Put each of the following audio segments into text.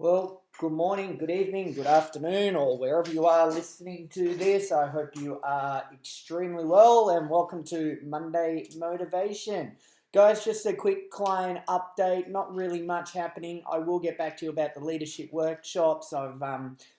Well, good morning, good evening, good afternoon, or wherever you are listening to this. I hope you are extremely well and welcome to Monday Motivation. Guys, just a quick client update, not really much happening. I will get back to you about the leadership workshops. I'm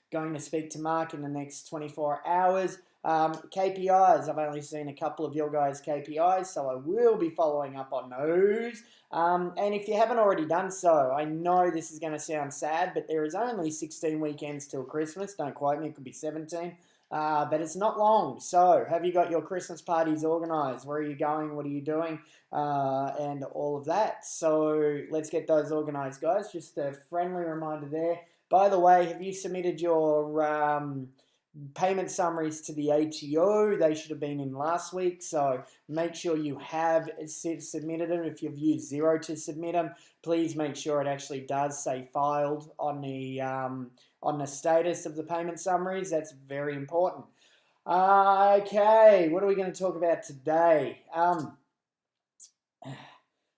going to speak to Mark in the next 24 hours. KPIs, I've only seen a couple of your guys' KPIs, so I will be following up on those. And if you haven't already done so, I know this is going to sound sad, but there is only 16 weekends till Christmas. Don't quote me, it could be 17. But it's not long. So, have you got your Christmas parties organised? Where are you going? What are you doing? And all of that. So, let's get those organised, guys. Just a friendly reminder there. By the way, have you submitted your payment summaries to the ATO? They should have been in last week, so make sure you have submitted them. If you've used Xero to submit them, please make sure it actually does say filed on the status of the payment summaries. That's very important. Okay, what are we going to talk about today?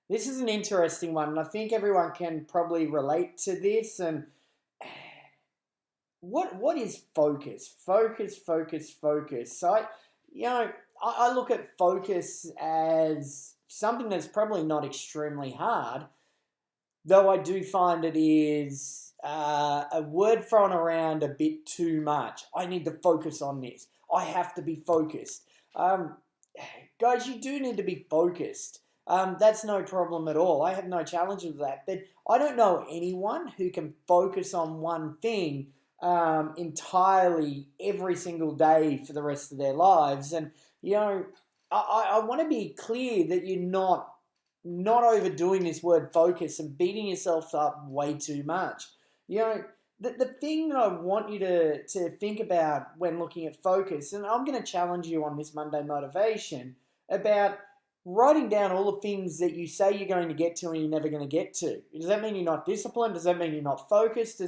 This is an interesting one, and I think everyone can probably relate to this. And what is focus? Focus. So I look at focus as something that's probably not extremely hard, though I do find it is a word thrown around a bit too much. I need to focus on this. I have to be focused. Guys, you do need to be focused. That's no problem at all. I have no challenge with that. But I don't know anyone who can focus on one thing entirely every single day for the rest of their lives. And I want to be clear that you're not overdoing this word focus and beating yourself up way too much. The thing that I want you to think about when looking at focus, and I'm going to challenge you on this Monday Motivation about writing down all the things that you say you're going to get to and you're never going to get to. Does that mean you're not disciplined? Does that mean you're not focused?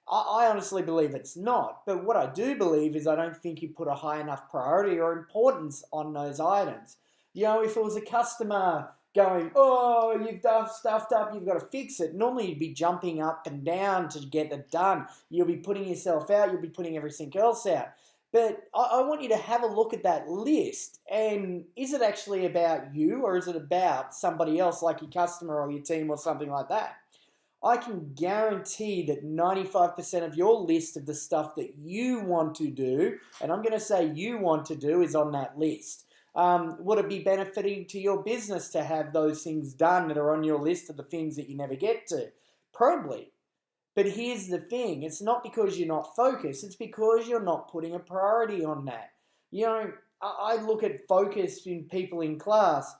I honestly believe it's not. But what I do believe is I don't think you put a high enough priority or importance on those items. If it was a customer going, oh, you've stuffed up, you've got to fix it. Normally you'd be jumping up and down to get it done. You'll be putting yourself out, you'll be putting everything else out. But I want you to have a look at that list. And is it actually about you, or is it about somebody else like your customer or your team or something like that? I can guarantee that 95% of your list of the stuff that you want to do, and I'm going to say you want to do, is on that list. Would it be benefiting to your business to have those things done that are on your list of the things that you never get to? Probably. But here's the thing. It's not because you're not focused. It's because you're not putting a priority on that. I look at focus in people in class,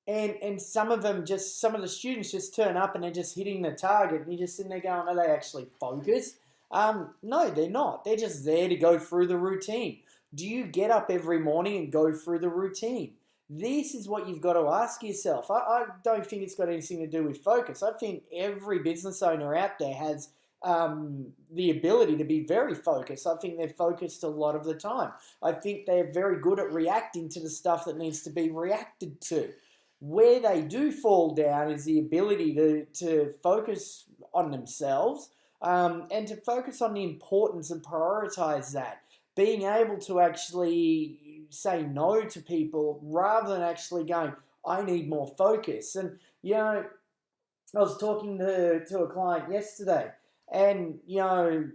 and some of the students just turn up and they're just hitting the target, and you're just sitting there going, are they actually focused? No, they're not. They're just there to go through the routine. Do you get up every morning and go through the routine? This is what you've got to ask yourself. I don't think it's got anything to do with focus. I think every business owner out there has the ability to be very focused. I think they're focused a lot of the time. I think they're very good at reacting to the stuff that needs to be reacted to. Where they do fall down is the ability to focus on themselves and to focus on the importance and prioritize that. Being able to actually say no to people rather than actually going, I need more focus. And, I was talking to a client yesterday, and, you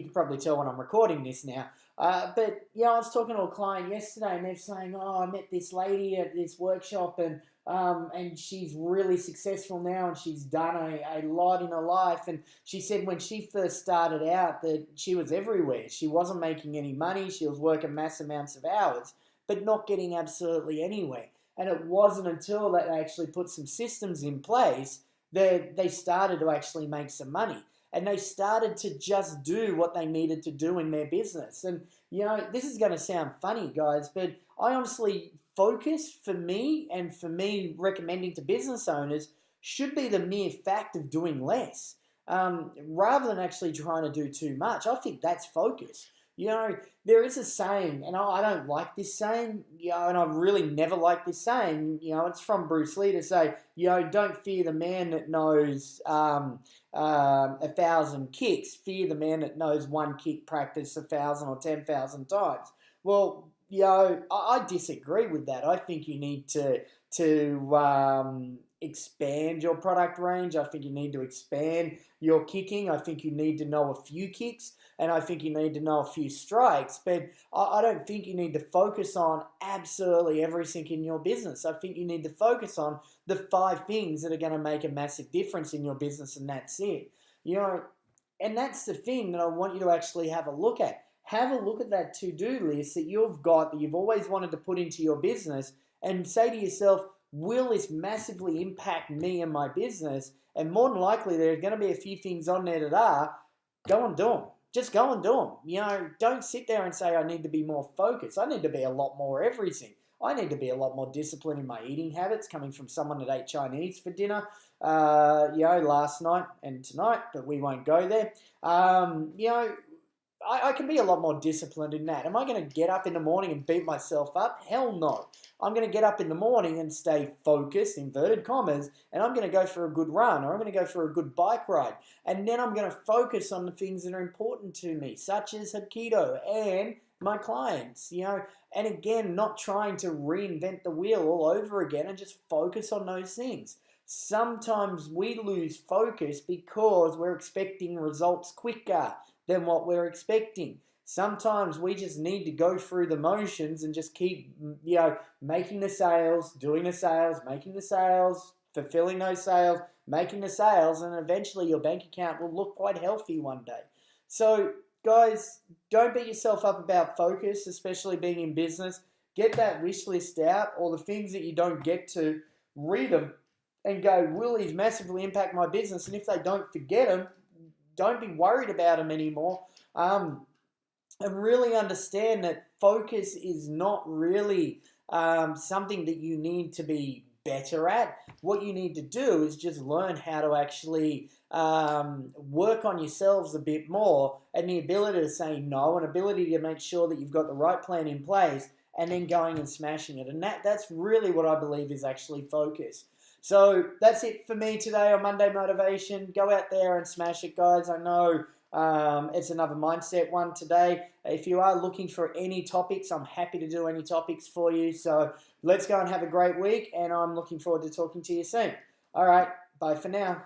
can probably tell when I'm recording this now. But I was talking to a client yesterday, and they're saying, "Oh, I met this lady at this workshop, and she's really successful now, and she's done a lot in her life." And she said when she first started out that she was everywhere. She wasn't making any money. She was working mass amounts of hours, but not getting absolutely anywhere. And it wasn't until they actually put some systems in place that they started to actually make some money. And they started to just do what they needed to do in their business. And, this is going to sound funny, guys, but I honestly focus for me, and for me recommending to business owners, should be the mere fact of doing less rather than actually trying to do too much. I think that's focus. There is a saying, and I don't like this saying, and I've really never liked this saying. It's from Bruce Lee to say, don't fear the man that knows 1,000 kicks. Fear the man that knows one kick practiced 1,000 or 10,000 times. Well, I disagree with that. I think you need to expand your product range. I think you need to expand your kicking. I think you need to know a few kicks, and I think you need to know a few strikes. But I don't think you need to focus on absolutely everything in your business. I think you need to focus on the 5 things that are going to make a massive difference in your business, and that's it. And that's the thing that I want you to actually have a look at. Have a look at that to-do list that you've got, that you've always wanted to put into your business, and say to yourself, will this massively impact me and my business? And more than likely, there are going to be a few things on there that are. Go and do them. Just go and do them. Don't sit there and say, I need to be more focused. I need to be a lot more everything. I need to be a lot more disciplined in my eating habits, coming from someone that ate Chinese for dinner, last night and tonight, but we won't go there. I can be a lot more disciplined in that. Am I going to get up in the morning and beat myself up? Hell no. I'm going to get up in the morning and stay focused, inverted commas, and I'm going to go for a good run, or I'm going to go for a good bike ride. And then I'm going to focus on the things that are important to me, such as Hapkido and my clients, and again, not trying to reinvent the wheel all over again, and just focus on those things. Sometimes we lose focus because we're expecting results quicker than what we're expecting. Sometimes we just need to go through the motions and just keep, making the sales, doing the sales, making the sales, fulfilling those sales, making the sales, and eventually your bank account will look quite healthy one day. So, guys, don't beat yourself up about focus, especially being in business. Get that wish list out, or the things that you don't get to, read them and go, will these massively impact my business? And if they don't, forget them. Don't be worried about them anymore. And really understand that focus is not really something that you need to be better at. What you need to do is just learn how to actually work on yourselves a bit more, and the ability to say no, and ability to make sure that you've got the right plan in place, and then going and smashing it. And that's really what I believe is actually focus. So that's it for me today on Monday Motivation. Go out there and smash it, guys. I know it's another mindset one today. If you are looking for any topics, I'm happy to do any topics for you. So let's go and have a great week, and I'm looking forward to talking to you soon. All right, bye for now.